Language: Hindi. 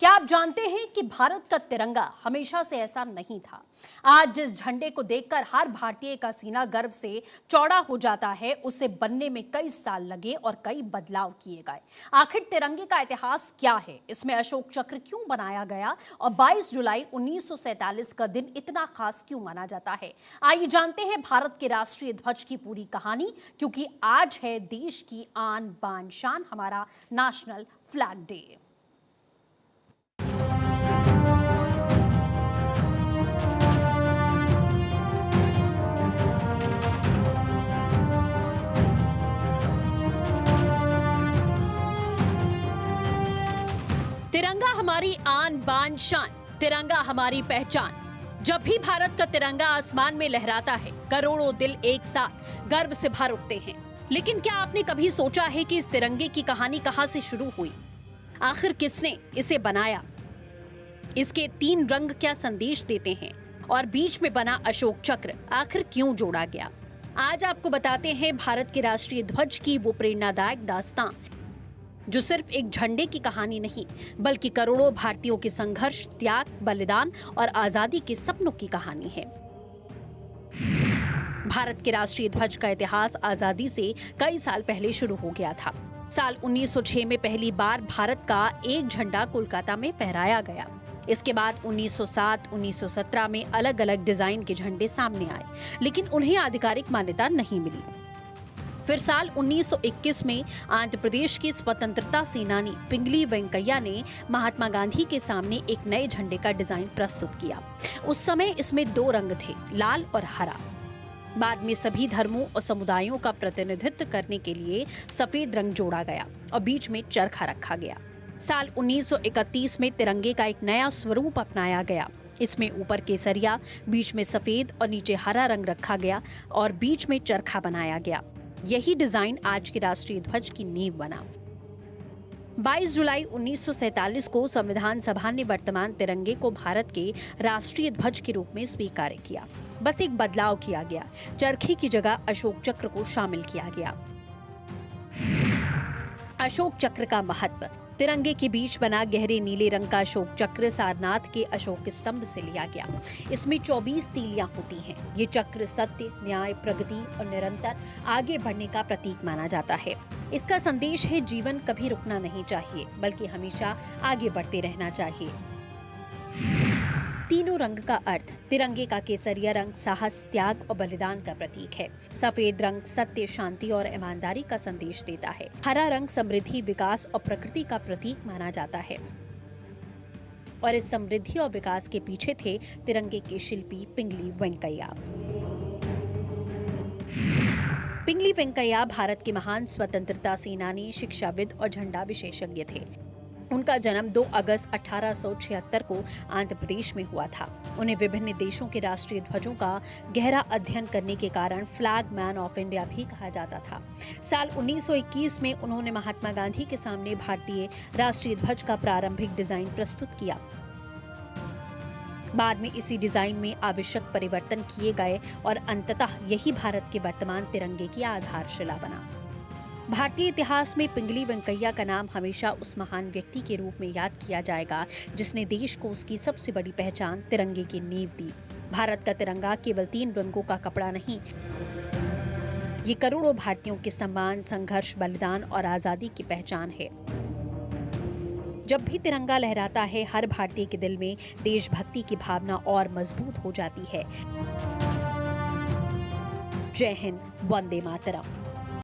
क्या आप जानते हैं कि भारत का तिरंगा हमेशा से ऐसा नहीं था। आज जिस झंडे को देखकर हर भारतीय का सीना गर्व से चौड़ा हो जाता है, उसे बनने में कई साल लगे और कई बदलाव किए गए। आखिर तिरंगे का इतिहास क्या है, इसमें अशोक चक्र क्यों बनाया गया और 22 जुलाई 1947 का दिन इतना खास क्यों माना जाता है। आइए जानते हैं भारत के राष्ट्रीय ध्वज की पूरी कहानी, क्योंकि आज है देश की आन बान शान, हमारा नेशनल फ्लैग डे। तिरंगा हमारी आन बान शान, तिरंगा हमारी पहचान। जब भी भारत का तिरंगा आसमान में लहराता है, करोड़ों दिल एक साथ गर्व से भर उठते हैं। लेकिन क्या आपने कभी सोचा है कि इस तिरंगे की कहानी कहां से शुरू हुई? आखिर किसने इसे बनाया? इसके 3 रंग क्या संदेश देते हैं? और बीच में बना अशोक चक्र आखिर क्यों जोड़ा गया? आज आपको बताते हैं भारत के राष्ट्रीय ध्वज की वो प्रेरणादायक दास्तां, जो सिर्फ एक झंडे की कहानी नहीं, बल्कि करोड़ों भारतीयों के संघर्ष, त्याग, बलिदान और आजादी के सपनों की कहानी है। भारत के राष्ट्रीय ध्वज का इतिहास आजादी से कई साल पहले शुरू हो गया था। साल 1906 में पहली बार भारत का एक झंडा कोलकाता में फहराया गया। इसके बाद 1907, 1917 में अलग अलग डिजाइन के झंडे सामने आए, लेकिन उन्हें आधिकारिक मान्यता नहीं मिली। फिर साल 1921 में आंध्र प्रदेश के स्वतंत्रता सेनानी पिंगली वेंकैया ने महात्मा गांधी के सामने एक नए झंडे का डिजाइन प्रस्तुत किया। उस समय इसमें 2 रंग थे, लाल और हरा। बाद में सभी धर्मों और समुदायों का प्रतिनिधित्व करने के लिए सफेद रंग जोड़ा गया और बीच में चरखा रखा गया। साल 1931 में तिरंगे का एक नया स्वरूप अपनाया गया। इसमें ऊपर केसरिया, बीच में सफेद और नीचे हरा रंग रखा गया और बीच में चरखा बनाया गया। यही डिजाइन आज के राष्ट्रीय ध्वज की नींव बना। 22 जुलाई 1947 को संविधान सभा ने वर्तमान तिरंगे को भारत के राष्ट्रीय ध्वज के रूप में स्वीकार किया। बस एक बदलाव किया गया, चरखे की जगह अशोक चक्र को शामिल किया गया। अशोक चक्र का महत्व। तिरंगे के बीच बना गहरे नीले रंग का अशोक चक्र सारनाथ के अशोक स्तंभ से लिया गया। इसमें 24 तीलियां होती हैं। ये चक्र सत्य, न्याय, प्रगति और निरंतर आगे बढ़ने का प्रतीक माना जाता है। इसका संदेश है, जीवन कभी रुकना नहीं चाहिए, बल्कि हमेशा आगे बढ़ते रहना चाहिए। तीनों रंग का अर्थ। तिरंगे का केसरिया रंग साहस, त्याग और बलिदान का प्रतीक है। सफेद रंग सत्य, शांति और ईमानदारी का संदेश देता है। हरा रंग समृद्धि, विकास और प्रकृति का प्रतीक माना जाता है। और इस समृद्धि और विकास के पीछे थे तिरंगे के शिल्पी पिंगली वेंकैया। पिंगली वेंकैया भारत के महान स्वतंत्रता सेनानी, शिक्षाविद और झंडा विशेषज्ञ थे। उनका जन्म 2 अगस्त 1876 को आंध्र प्रदेश में हुआ था। उन्हें विभिन्न देशों के राष्ट्रीय ध्वजों का गहरा अध्ययन करने के कारण फ्लैग मैन ऑफ इंडिया भी कहा जाता था। साल 1921 में उन्होंने महात्मा गांधी के सामने भारतीय राष्ट्रीय ध्वज का प्रारंभिक डिजाइन प्रस्तुत किया। बाद में इसी डिजाइन में आवश्यक परिवर्तन किए गए और अंततः यही भारत के वर्तमान तिरंगे की आधारशिला बना। भारतीय इतिहास में पिंगली वेंकैया का नाम हमेशा उस महान व्यक्ति के रूप में याद किया जाएगा, जिसने देश को उसकी सबसे बड़ी पहचान तिरंगे की नींव दी। भारत का तिरंगा केवल 3 रंगों का कपड़ा नहीं, ये करोड़ों भारतीयों के सम्मान, संघर्ष, बलिदान और आजादी की पहचान है। जब भी तिरंगा लहराता है, हर भारतीय के दिल में देशभक्ति की भावना और मजबूत हो जाती है। जय हिंद, वंदे मातरम।